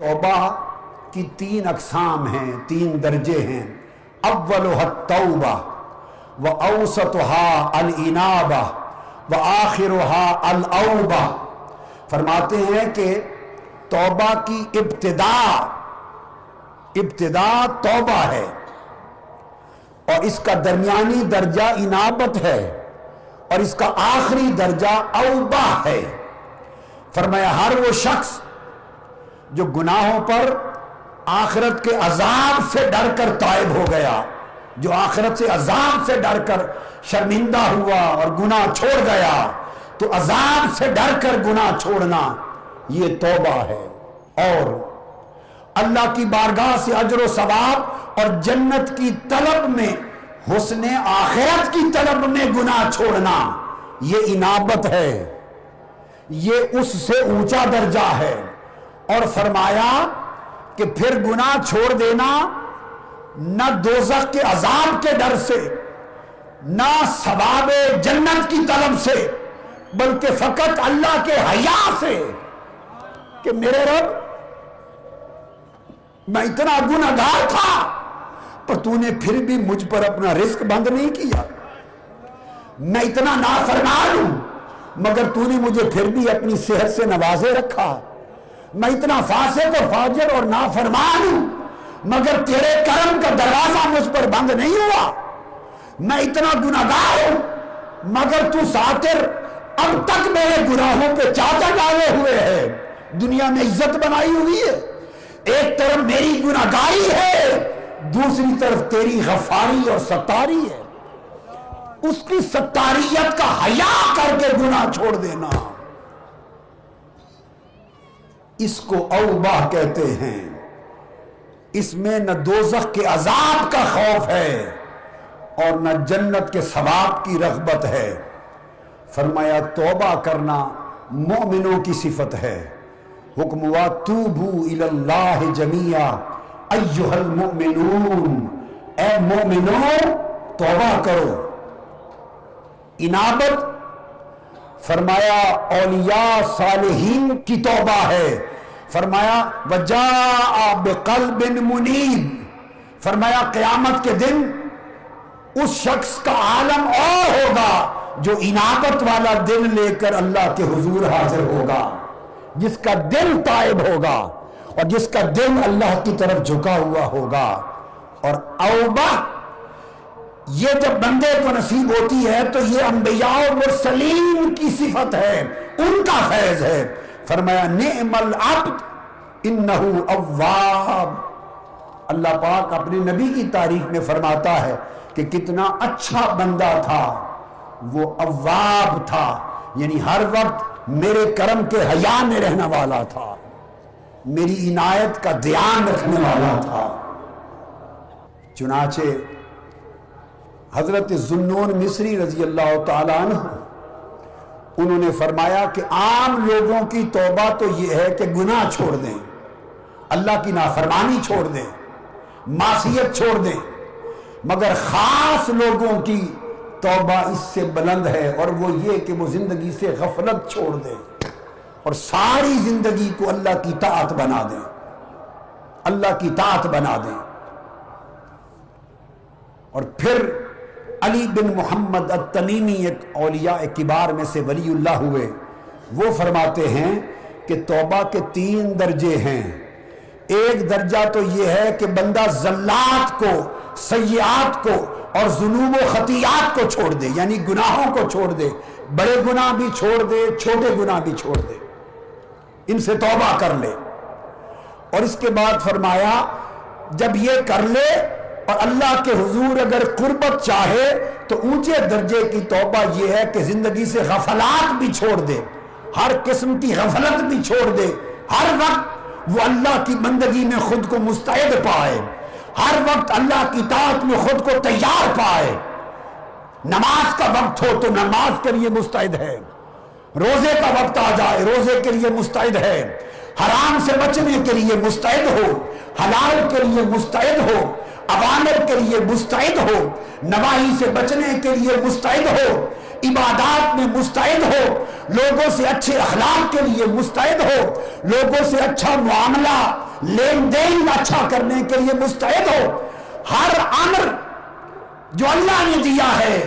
توبہ کی تین اقسام ہیں، تین درجے ہیں۔ اولها التوبہ واوسطها الانابہ وآخرها الاوبہ۔ فرماتے ہیں کہ توبہ کی ابتدا توبہ ہے اور اس کا درمیانی درجہ انابت ہے اور اس کا آخری درجہ اوبہ ہے۔ فرمایا ہر وہ شخص جو گناہوں پر آخرت کے عذاب سے ڈر کر تائب ہو گیا، جو آخرت سے عذاب سے ڈر کر شرمندہ ہوا اور گناہ چھوڑ گیا، تو عذاب سے ڈر کر گناہ چھوڑنا یہ توبہ ہے۔ اور اللہ کی بارگاہ سے اجر و ثواب اور جنت کی طلب میں، حسن آخرت کی طلب میں گناہ چھوڑنا یہ انابت ہے، یہ اس سے اونچا درجہ ہے۔ اور فرمایا کہ پھر گناہ چھوڑ دینا نہ دوزخ کے عذاب کے ڈر سے، نہ ثواب جنت کی طلب سے، بلکہ فقط اللہ کے حیا سے کہ میرے رب میں اتنا گنہگار تھا پر تو نے پھر بھی مجھ پر اپنا رزق بند نہیں کیا، میں اتنا نافرمان ہوں مگر تو نے مجھے پھر بھی اپنی صحت سے نوازے رکھا، میں اتنا فاسق اور فاجر اور نافرمان ہوں مگر تیرے کرم کا دروازہ مجھ پر بند نہیں ہوا، میں اتنا گنہگار ہوں مگر تو ساتر اب تک میرے گناہوں پہ چادر ڈالے ہوئے ہے، دنیا میں عزت بنائی ہوئی ہے۔ ایک طرف میری گنہگاری ہے، دوسری طرف تیری غفاری اور ستاری ہے، اس کی ستاریت کا حیا کر کے گناہ چھوڑ دینا، اس کو اوبہ کہتے ہیں۔ اس میں نہ دوزخ کے عذاب کا خوف ہے اور نہ جنت کے ثواب کی رغبت ہے۔ فرمایا توبہ کرنا مومنوں کی صفت ہے۔ حکم ہوا توبو الی اللہ جمیعا ایھا المؤمنون، اے مومنوں توبہ کرو۔ انابت فرمایا اولیاء صالحین کی توبہ ہے۔ فرمایا وجاء بقلب منیب، فرمایا قیامت کے دن اس شخص کا عالم اور ہوگا جو انابت والا دل لے کر اللہ کے حضور حاضر ہوگا، جس کا دل تائب ہوگا اور جس کا دل اللہ کی طرف جھکا ہوا ہوگا۔ اور اوبہ یہ جب بندے کو نصیب ہوتی ہے تو یہ انبیاء و مرسلین کی صفت ہے، ان کا فیض ہے۔ فرمایا نعم العبد انہ اواب، اللہ پاک اپنے نبی کی تعریف میں فرماتا ہے کہ کتنا اچھا بندہ تھا، وہ اواب تھا، یعنی ہر وقت میرے کرم کے حیا میں رہنے والا تھا، میری عنایت کا دھیان رکھنے والا تھا۔ چنانچہ حضرت ذوالنون مصری رضی اللہ تعالیٰ عنہ انہوں نے فرمایا کہ عام لوگوں کی توبہ تو یہ ہے کہ گناہ چھوڑ دیں، اللہ کی نافرمانی چھوڑ دیں، معصیت چھوڑ دیں، مگر خاص لوگوں کی توبہ اس سے بلند ہے اور وہ یہ کہ وہ زندگی سے غفلت چھوڑ دیں اور ساری زندگی کو اللہ کی طاعت بنا دیں، اللہ کی طاعت بنا دیں۔ اور پھر علی بن محمد التمیمی ایک اولیاء کبار میں سے ولی اللہ ہوئے، وہ فرماتے ہیں کہ توبہ کے تین درجے ہیں۔ ایک درجہ تو یہ ہے کہ بندہ زلات کو، سیئات کو اور ذنوب و خطیات کو چھوڑ دے، یعنی گناہوں کو چھوڑ دے، بڑے گناہ بھی چھوڑ دے، چھوٹے گناہ بھی چھوڑ دے، ان سے توبہ کر لے۔ اور اس کے بعد فرمایا جب یہ کر لے اور اللہ کے حضور اگر قربت چاہے تو اونچے درجے کی توبہ یہ ہے کہ زندگی سے غفلات بھی چھوڑ دے، ہر قسم کی غفلت بھی چھوڑ دے، ہر وقت وہ اللہ کی بندگی میں خود کو مستعد پائے، ہر وقت اللہ کی طاعت میں خود کو تیار پائے۔ نماز کا وقت ہو تو نماز کے لیے مستعد ہے، روزے کا وقت آ جائے روزے کے لیے مستعد ہے، حرام سے بچنے کے لیے مستعد ہو، حلال کے لیے مستعد ہو، اوامر کے لیے مستعد ہو، نواہی سے بچنے کے لیے مستعد ہو، عبادات میں مستعد ہو، لوگوں سے اچھے اخلاق کے لیے مستعد ہو، لوگوں سے اچھا معاملہ لین دین اچھا کرنے کے لیے مستعد ہو. ہر امر جو اللہ نے دیا ہے،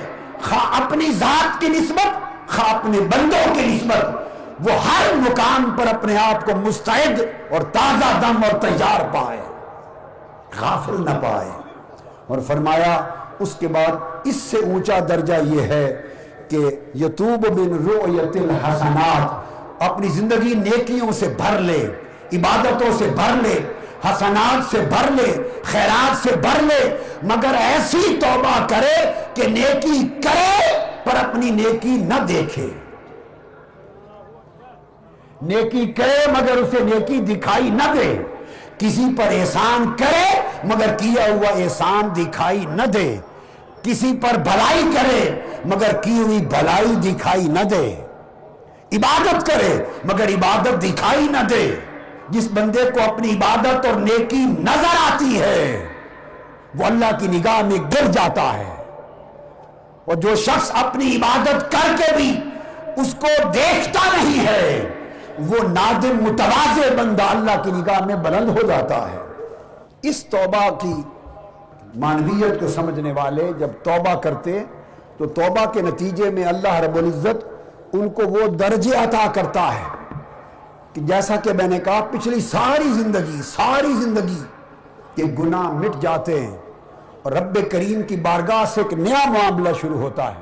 خواہ اپنی ذات کی نسبت خواہ اپنے بندوں کی نسبت، وہ ہر مقام پر اپنے آپ کو مستعد اور تازہ دم اور تیار پائے، غافل نہ پائے. اور فرمایا اس کے بعد اس سے اونچا درجہ یہ ہے کہ یتوب من رؤیت الحسنات، اپنی زندگی نیکیوں سے بھر لے، عبادتوں سے بھر لے، حسنات سے بھر لے، خیرات سے بھر لے، مگر ایسی توبہ کرے کہ نیکی کرے پر اپنی نیکی نہ دیکھے. نیکی کرے مگر اسے نیکی دکھائی نہ دے. کسی پر احسان کرے مگر کیا ہوا احسان دکھائی نہ دے. کسی پر بھلائی کرے مگر کی ہوئی بھلائی دکھائی نہ دے. عبادت کرے مگر عبادت دکھائی نہ دے. جس بندے کو اپنی عبادت اور نیکی نظر آتی ہے وہ اللہ کی نگاہ میں گر جاتا ہے. اور جو شخص اپنی عبادت کر کے بھی اس کو دیکھتا نہیں ہے وہ نادم متواضع بندہ اللہ کی نگاہ میں بلند ہو جاتا ہے. اس توبہ کی معنویت کو سمجھنے والے جب توبہ کرتے تو توبہ کے نتیجے میں اللہ رب العزت ان کو وہ درجے عطا کرتا ہے کہ جیسا کہ میں نے کہا پچھلی ساری زندگی کے گناہ مٹ جاتے ہیں اور رب کریم کی بارگاہ سے ایک نیا معاملہ شروع ہوتا ہے.